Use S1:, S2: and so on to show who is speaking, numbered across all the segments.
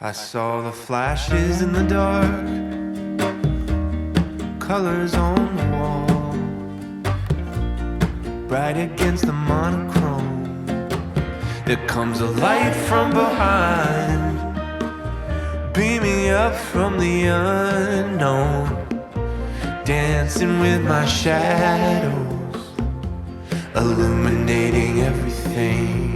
S1: I saw the flashes in the dark, colors on the wall, bright against the monochrome. There comes a light from behind, beaming up from the unknown, dancing with my shadows, illuminating everything.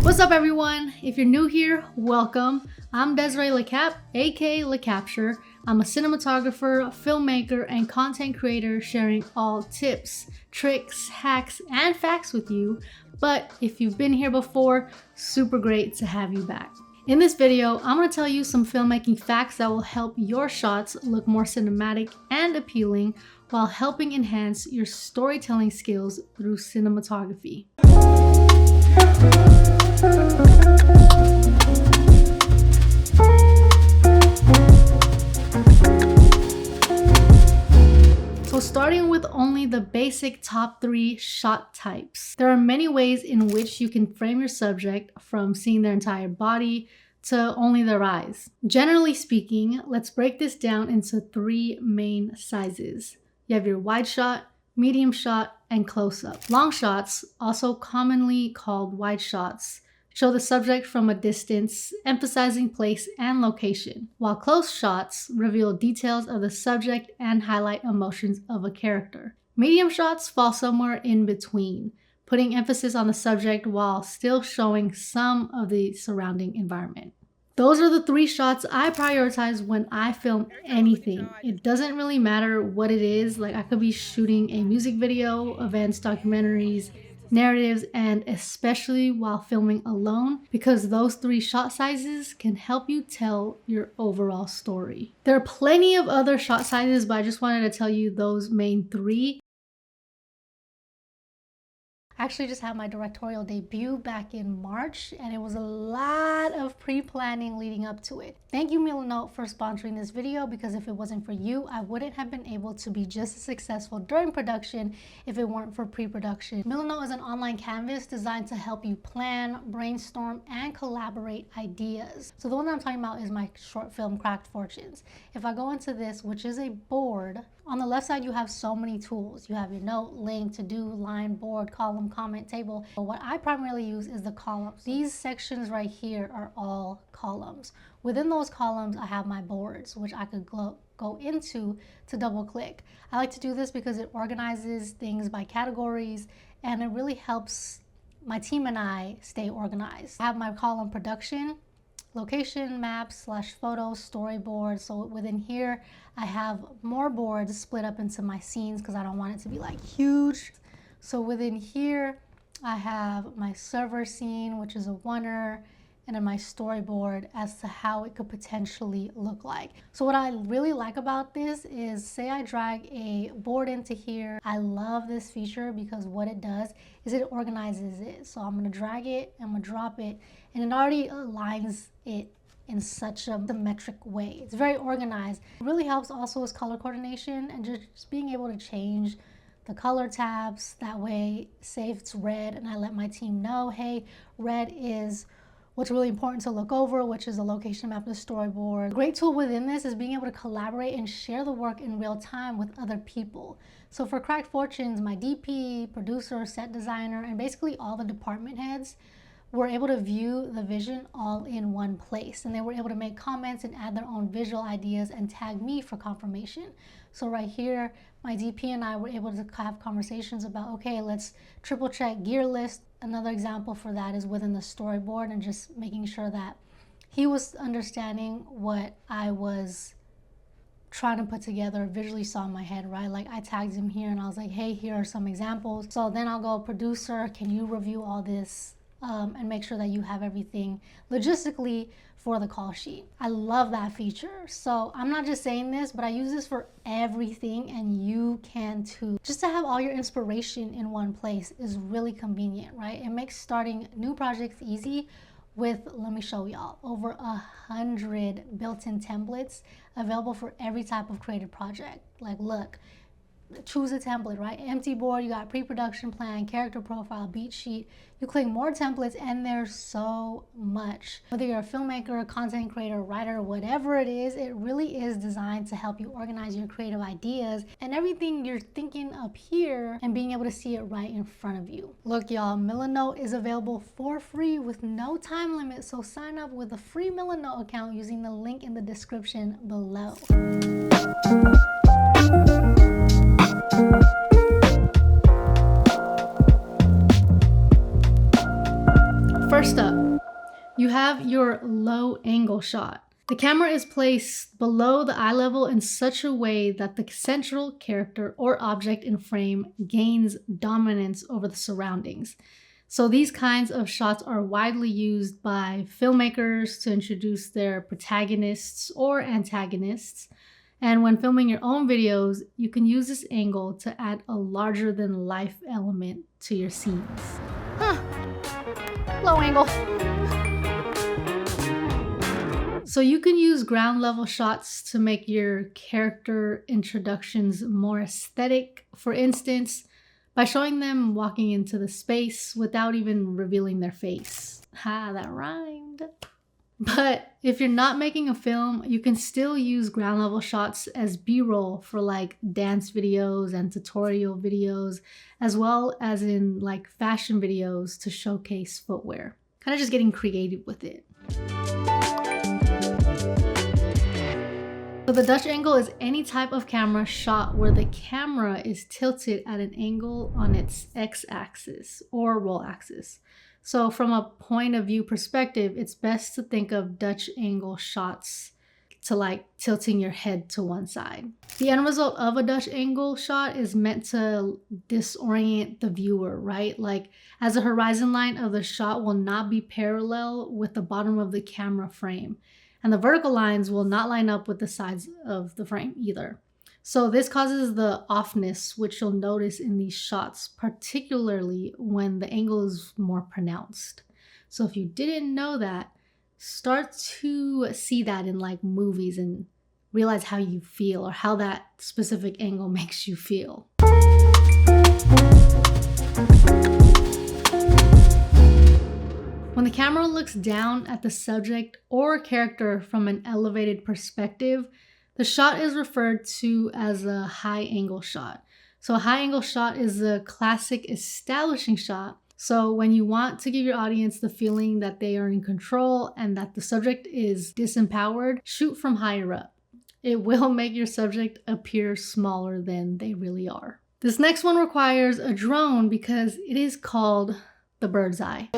S2: What's up, everyone? If you're new here, welcome. I'm Desiree LeCap, aka LeCapture. I'm a cinematographer, filmmaker, and content creator sharing all tips, tricks, hacks, and facts with you. But if you've been here before, super great to have you back. In this video, I'm going to tell you some filmmaking facts that will help your shots look more cinematic and appealing while helping enhance your storytelling skills through cinematography. So starting with only the basic top 3 shot types. There are many ways in which you can frame your subject, from seeing their entire body to only their eyes. Generally speaking, let's break this down into 3 main sizes. You have your wide shot, medium shot, and close-up. Long shots, also commonly called wide shots, show the subject from a distance, emphasizing place and location, while close shots reveal details of the subject and highlight emotions of a character. Medium shots fall somewhere in between, putting emphasis on the subject while still showing some of the surrounding environment. Those are the 3 shots I prioritize when I film anything. It doesn't really matter what it is. Like, I could be shooting a music video, events, documentaries, narratives, and especially while filming alone, because those 3 shot sizes can help you tell your overall story. There are plenty of other shot sizes, but I just wanted to tell you those main 3. I actually just had my directorial debut back in March, and it was a lot of pre-planning leading up to it. Thank you, Milanote, for sponsoring this video, because if it wasn't for you, I wouldn't have been able to be just as successful during production if it weren't for pre-production. Milanote is an online canvas designed to help you plan, brainstorm, and collaborate ideas. So the one I'm talking about is my short film, Cracked Fortunes. If I go into this, which is a board, on the left side, you have so many tools. You have your note, link, to-do, line, board, column, comment, table. But what I primarily use is the columns. These sections right here are all columns. Within those columns, I have my boards, which I could go into to double click. I like to do this because it organizes things by categories, and it really helps my team and I stay organized. I have my column production, location, maps, /photos, storyboard. So within here, I have more boards split up into my scenes because I don't want it to be like huge. So within here, I have my server scene, which is a oneer, and then my storyboard as to how it could potentially look like. So what I really like about this is, say I drag a board into here. I love this feature because what it does is it organizes it. So I'm gonna drag it, I'm gonna drop it, and it already aligns it in such a symmetric way. It's very organized. It really helps also with color coordination and just being able to change the color tabs. That way, say if it's red and I let my team know, hey, red is what's really important to look over, which is the location map, the storyboard. A great tool within this is being able to collaborate and share the work in real time with other people. So for Cracked Fortunes, my DP, producer, set designer, and basically all the department heads were able to view the vision all in one place, and they were able to make comments and add their own visual ideas and tag me for confirmation. So right here, my DP and I were able to have conversations about, okay, let's triple check gear list. Another example for that is within the storyboard, and just making sure that he was understanding what I was trying to put together, visually saw in my head, right? Like, I tagged him here and I was like, hey, here are some examples. So then I'll go, producer, can you review all this and make sure that you have everything logistically for the call sheet. I love that feature. So I'm not just saying this, but I use this for everything, and you can too. Just to have all your inspiration in one place is really convenient, right? It makes starting new projects easy with, let me show y'all, over 100 built-in templates available for every type of creative project. Like, look, choose a template, right? Empty board, you got pre-production plan, character profile, beat sheet. You click more templates and there's so much. Whether you're a filmmaker, a content creator, writer, whatever it is, it really is designed to help you organize your creative ideas and everything you're thinking up here and being able to see it right in front of you. Look, y'all, Milanote is available for free with no time limit, so sign up with a free Milanote account using the link in the description below. First up, you have your low angle shot. The camera is placed below the eye level in such a way that the central character or object in frame gains dominance over the surroundings. So these kinds of shots are widely used by filmmakers to introduce their protagonists or antagonists. And when filming your own videos, you can use this angle to add a larger than life element to your scenes. Low angle. So you can use ground level shots to make your character introductions more aesthetic. For instance, by showing them walking into the space without even revealing their face. Ha, that rhymed. But if you're not making a film, you can still use ground level shots as B-roll for like dance videos and tutorial videos, as well as in like fashion videos to showcase footwear. Kind of just getting creative with it. So the Dutch angle is any type of camera shot where the camera is tilted at an angle on its x-axis or roll axis. So from a point of view perspective, it's best to think of Dutch angle shots to like tilting your head to one side. The end result of a Dutch angle shot is meant to disorient the viewer, right? Like as the horizon line of the shot will not be parallel with the bottom of the camera frame. And the vertical lines will not line up with the sides of the frame either. So this causes the offness, which you'll notice in these shots, particularly when the angle is more pronounced. So if you didn't know that, start to see that in like movies and realize how you feel or how that specific angle makes you feel. When the camera looks down at the subject or character from an elevated perspective, the shot is referred to as a high angle shot. So a high angle shot is a classic establishing shot. So when you want to give your audience the feeling that they are in control and that the subject is disempowered, shoot from higher up. It will make your subject appear smaller than they really are. This next one requires a drone because it is called the bird's eye.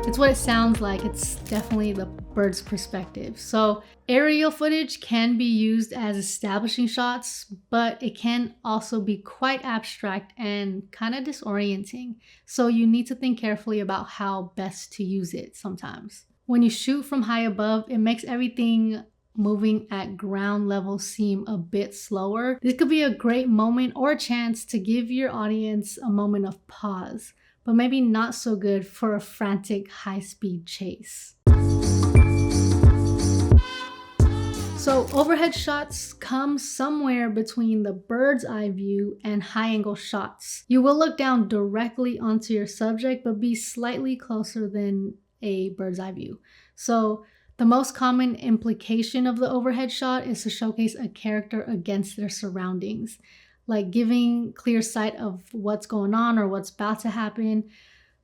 S2: It's what it sounds like. It's definitely the bird's perspective. So aerial footage can be used as establishing shots, but it can also be quite abstract and kind of disorienting. So you need to think carefully about how best to use it sometimes. When you shoot from high above, it makes everything moving at ground level seem a bit slower. This could be a great moment or a chance to give your audience a moment of pause, but maybe not so good for a frantic high-speed chase. So overhead shots come somewhere between the bird's eye view and high angle shots. You will look down directly onto your subject, but be slightly closer than a bird's eye view. So the most common implication of the overhead shot is to showcase a character against their surroundings, like giving clear sight of what's going on or what's about to happen,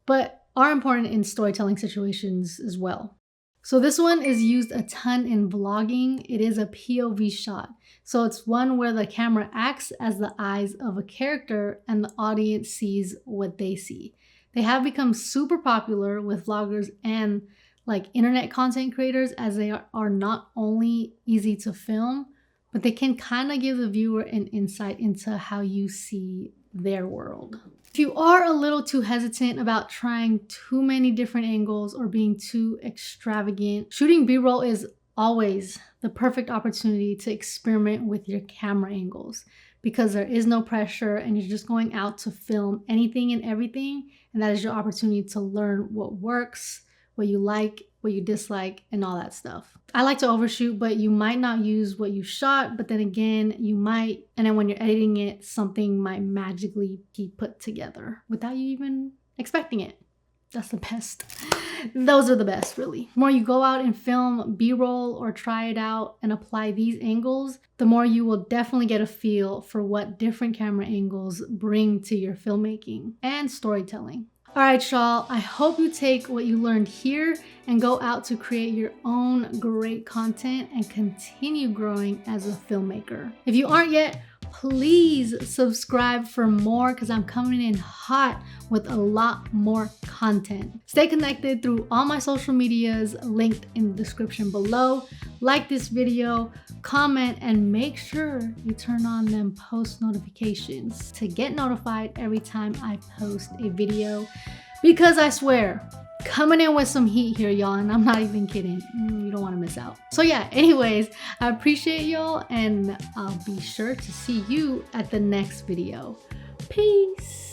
S2: but are important in storytelling situations as well. So this one is used a ton in vlogging. It is a POV shot. So it's one where the camera acts as the eyes of a character and the audience sees what they see. They have become super popular with vloggers and like internet content creators as they are not only easy to film, but they can kind of give the viewer an insight into how you see their world. If you are a little too hesitant about trying too many different angles or being too extravagant, shooting B-roll is always the perfect opportunity to experiment with your camera angles because there is no pressure and you're just going out to film anything and everything, and that is your opportunity to learn what works, what you like, what you dislike, and all that stuff. I like to overshoot, but you might not use what you shot, but then again, you might, and then when you're editing it, something might magically be put together without you even expecting it. That's the best. Those are the best, really. The more you go out and film B-roll or try it out and apply these angles, the more you will definitely get a feel for what different camera angles bring to your filmmaking and storytelling. All right, y'all, I hope you take what you learned here and go out to create your own great content and continue growing as a filmmaker. If you aren't yet, please subscribe for more because I'm coming in hot with a lot more content. Stay connected through all my social medias linked in the description below. Like this video, comment, and make sure you turn on them post notifications to get notified every time I post a video, because I swear, coming in with some heat here, y'all, and I'm not even kidding. You don't want to miss out. So yeah, anyways, I appreciate y'all, and I'll be sure to see you at the next video. Peace.